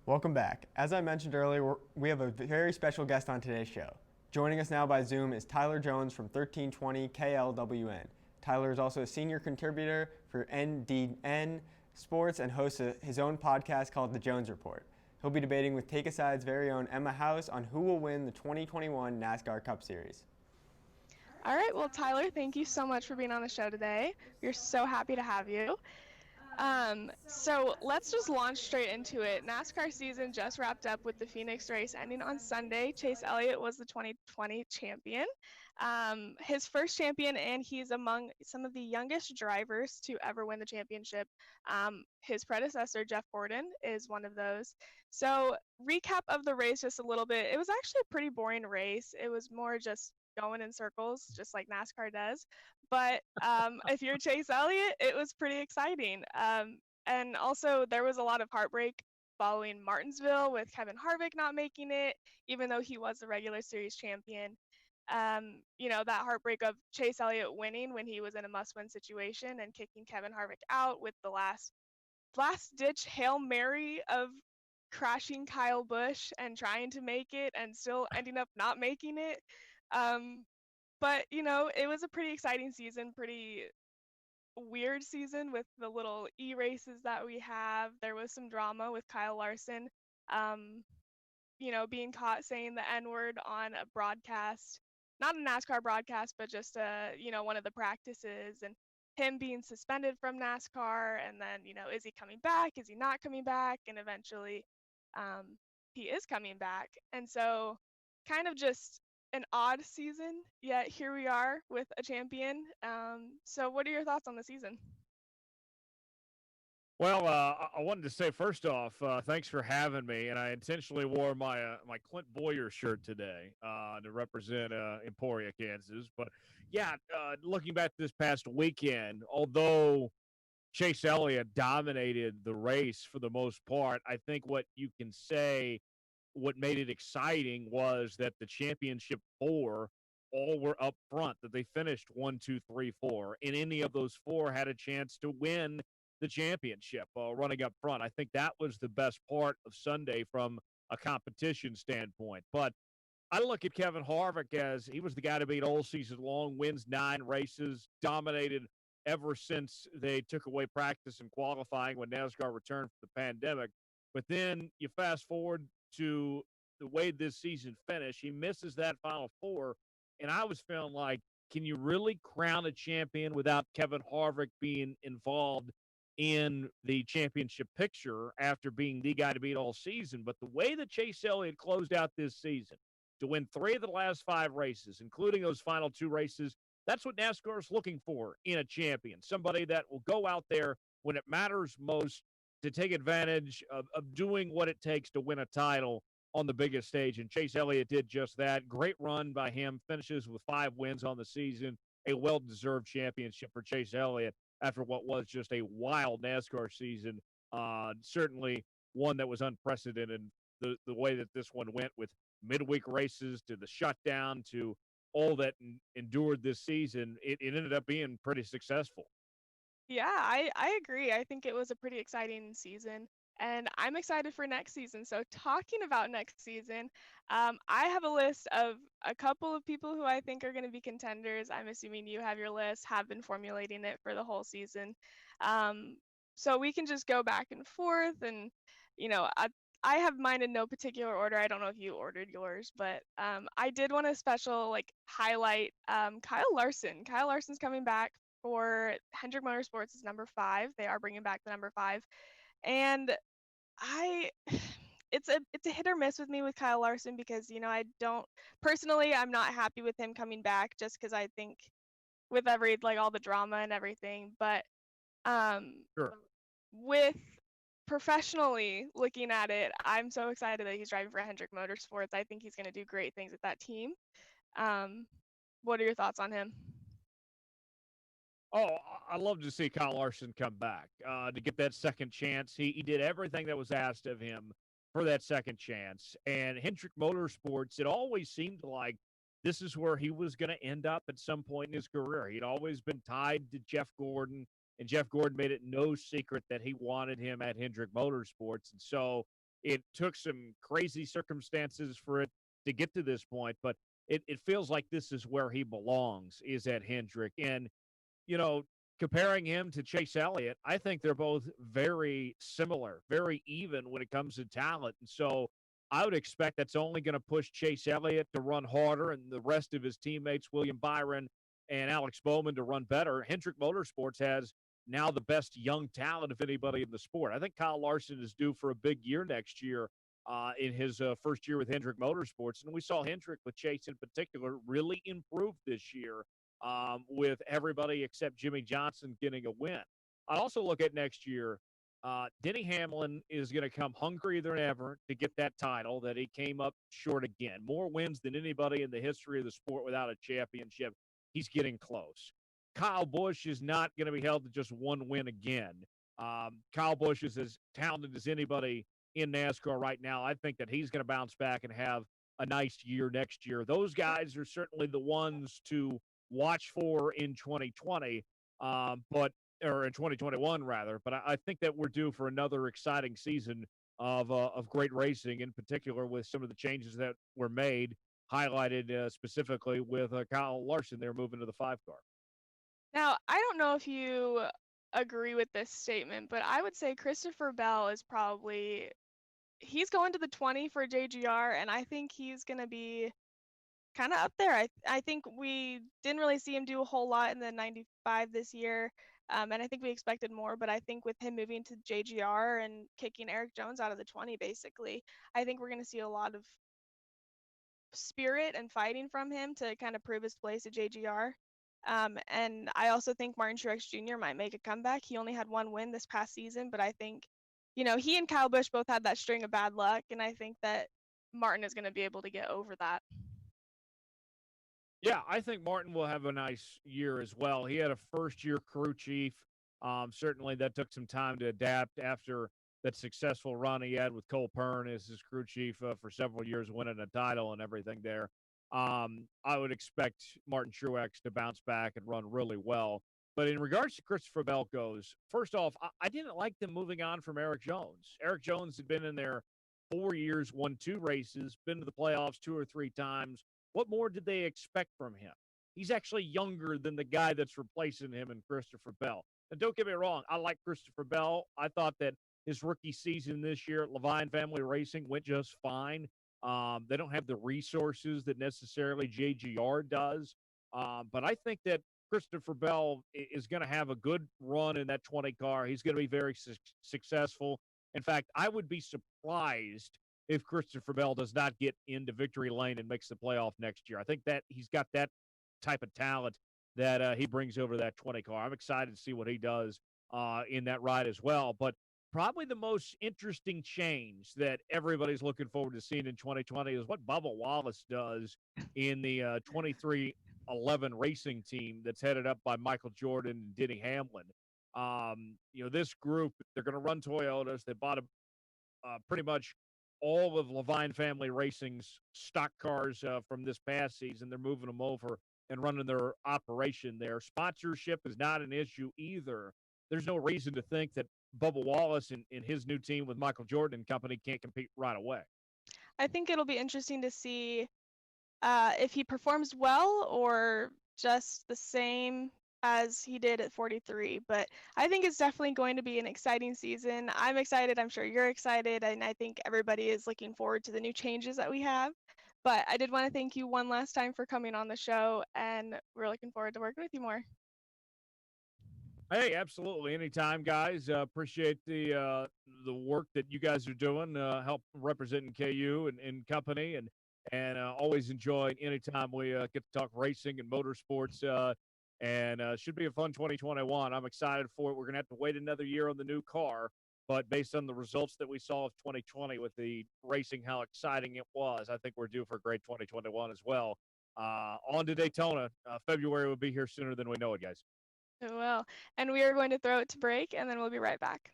Welcome back. As I mentioned earlier, we have a very special guest on today's show. Joining us now by Zoom is Tyler Jones from 1320 KLWN. Tyler is also a senior contributor for NDN Sports and hosts his own podcast called The Jones Report. He'll be debating with Take A Side's very own Emma House on who will win the 2021 NASCAR Cup Series. All right, well, Tyler, thank you so much for being on the show today. We're so happy to have you. So let's just launch straight into it. NASCAR season just wrapped up with the Phoenix race ending on Sunday. Chase Elliott was the 2020 champion, his first champion, and he's among some of the youngest drivers to ever win the championship. His predecessor, Jeff Gordon, is one of those. So recap of the race just a little bit. It was actually a pretty boring race. It was more just going in circles, just like NASCAR does. But if you're Chase Elliott, it was pretty exciting. And also, there was a lot of heartbreak following Martinsville with Kevin Harvick not making it, even though he was the regular series champion. That heartbreak of Chase Elliott winning when he was in a must-win situation and kicking Kevin Harvick out with the last-ditch Hail Mary of crashing Kyle Busch and trying to make it and still ending up not making it. But it was a pretty exciting season, pretty weird season with the little e-races that we have. There was some drama with Kyle Larson, um, being caught saying the N-word on a broadcast, not a NASCAR broadcast, but just one of the practices, and him being suspended from NASCAR. And then, is he coming back? Is he not coming back? And eventually, he is coming back. And so, kind of just an odd season, yet here we are with a champion. So what are your thoughts on the season? Well, I wanted to say first off, thanks for having me. And I intentionally wore my Clint Boyer shirt today to represent Emporia, Kansas. But yeah, looking back this past weekend, although Chase Elliott dominated the race for the most part, I think what you can say, what made it exciting was that the championship four all were up front, that they finished 1, 2, 3, 4, and any of those four had a chance to win the championship running up front. I think that was the best part of Sunday from a competition standpoint. But I look at Kevin Harvick as he was the guy to beat all season long, wins 9 races, dominated ever since they took away practice and qualifying when NASCAR returned from the pandemic. But then you fast forward to the way this season finished, he misses that final four. And I was feeling like, can you really crown a champion without Kevin Harvick being involved in the championship picture after being the guy to beat all season? But the way that Chase Elliott closed out this season to win 3 of the last 5 races, including those final 2 races, that's what NASCAR is looking for in a champion. Somebody that will go out there when it matters most to take advantage of doing what it takes to win a title on the biggest stage. And Chase Elliott did just that. Great run by him, finishes with 5 wins on the season, a well-deserved championship for Chase Elliott after what was just a wild NASCAR season. Certainly one that was unprecedented, the way that this one went, with midweek races to the shutdown to all that endured this season. It ended up being pretty successful. Yeah, I agree. I think it was a pretty exciting season, and I'm excited for next season. So talking about next season, I have a list of a couple of people who I think are going to be contenders. I'm assuming you have your list, have been formulating it for the whole season. Um, so we can just go back and forth, and you know, I have mine in no particular order. I don't know if you ordered yours, but I did want to special highlight Kyle Larson. Kyle Larson's coming back for Hendrick Motorsports is number 5. They are bringing back the number 5, and I it's a hit or miss with me with Kyle Larson because I don't personally, I'm not happy with him coming back just because I think with all the drama and everything, but um Sure. with professionally looking at it, I'm so excited that he's driving for Hendrick Motorsports. I think he's going to do great things with that team. Um, what are your thoughts on him? Oh, I love to see Kyle Larson come back to get that second chance. He did everything that was asked of him for that second chance. And Hendrick Motorsports, it always seemed like this is where he was going to end up at some point in his career. He'd always been tied to Jeff Gordon, and Jeff Gordon made it no secret that he wanted him at Hendrick Motorsports. And so it took some crazy circumstances for it to get to this point, but it feels like this is where he belongs, is at Hendrick. And, you know, comparing him to Chase Elliott, I think they're both very similar, very even when it comes to talent. And so I would expect that's only going to push Chase Elliott to run harder and the rest of his teammates, William Byron and Alex Bowman, to run better. Hendrick Motorsports has now the best young talent of anybody in the sport. I think Kyle Larson is due for a big year next year in his first year with Hendrick Motorsports. And we saw Hendrick, with Chase in particular, really improve this year with everybody except Jimmy Johnson getting a win. I also look at next year. Denny Hamlin is going to come hungrier than ever to get that title that he came up short again. More wins than anybody in the history of the sport without a championship. He's getting close. Kyle Busch is not going to be held to just one win again. Kyle Busch is as talented as anybody in NASCAR right now. I think that he's going to bounce back and have a nice year next year. Those guys are certainly the ones to watch for in 2020, or in 2021 rather. But I think that we're due for another exciting season of great racing, in particular with some of the changes that were made, highlighted specifically with Kyle Larson. They're moving to the 5-car. Now, I don't know if you agree with this statement, but I would say Christopher Bell is probably he's going to the 20 for JGR, and I think he's going to be kind of up there. I think we didn't really see him do a whole lot in the 95 this year, and I think we expected more, but I think with him moving to JGR and kicking Eric Jones out of the 20, basically, I think we're going to see a lot of spirit and fighting from him to kind of prove his place at JGR. And I also think Martin Truex Jr. might make a comeback. He only had one win this past season, but I think, he and Kyle Busch both had that string of bad luck, and I think that Martin is going to be able to get over that. Yeah, I think Martin will have a nice year as well. He had a first-year crew chief. Certainly that took some time to adapt after that successful run he had with Cole Pern as his crew chief for several years, winning a title and everything there. I would expect Martin Truex to bounce back and run really well. But in regards to Christopher Bell goes, first off, I didn't like them moving on from Eric Jones. Eric Jones had been in there 4 years, won 2 races, been to the playoffs 2 or 3 times. What more did they expect from him? He's actually younger than the guy that's replacing him in Christopher Bell. And don't get me wrong, I like Christopher Bell. I thought that his rookie season this year at Levine Family Racing went just fine. They don't have the resources that necessarily JGR does. But I think that Christopher Bell is going to have a good run in that 20 car. He's going to be very successful. In fact, I would be surprised if Christopher Bell does not get into victory lane and makes the playoff next year. I think that he's got that type of talent that he brings over that 20 car. I'm excited to see what he does in that ride as well. But probably the most interesting change that everybody's looking forward to seeing in 2020 is what Bubba Wallace does in the 2311 racing team that's headed up by Michael Jordan and Denny Hamlin. This group, they're going to run Toyotas. They bought pretty much all of Levine Family Racing's stock cars from this past season. They're moving them over and running their operation there. Sponsorship is not an issue either. There's no reason to think that Bubba Wallace and his new team with Michael Jordan and company can't compete right away. I think it'll be interesting to see if he performs well or just the same as he did at 43. But I think it's definitely going to be an exciting season. I'm excited. I'm sure you're excited. And I think everybody is looking forward to the new changes that we have. But I did want to thank you one last time for coming on the show. And we're looking forward to working with you more. Hey, absolutely. Anytime, guys. Appreciate the work that you guys are doing, help representing KU and company, and always enjoy anytime we get to talk racing and motorsports. And should be a fun 2021. I'm excited for it. We're gonna have to wait another year on the new car, but based on the results that we saw of 2020 with the racing, how exciting it was, I think we're due for a great 2021 as well. On to Daytona. February will be here sooner than we know it, guys. Well, and we are going to throw it to break, and then we'll be right back.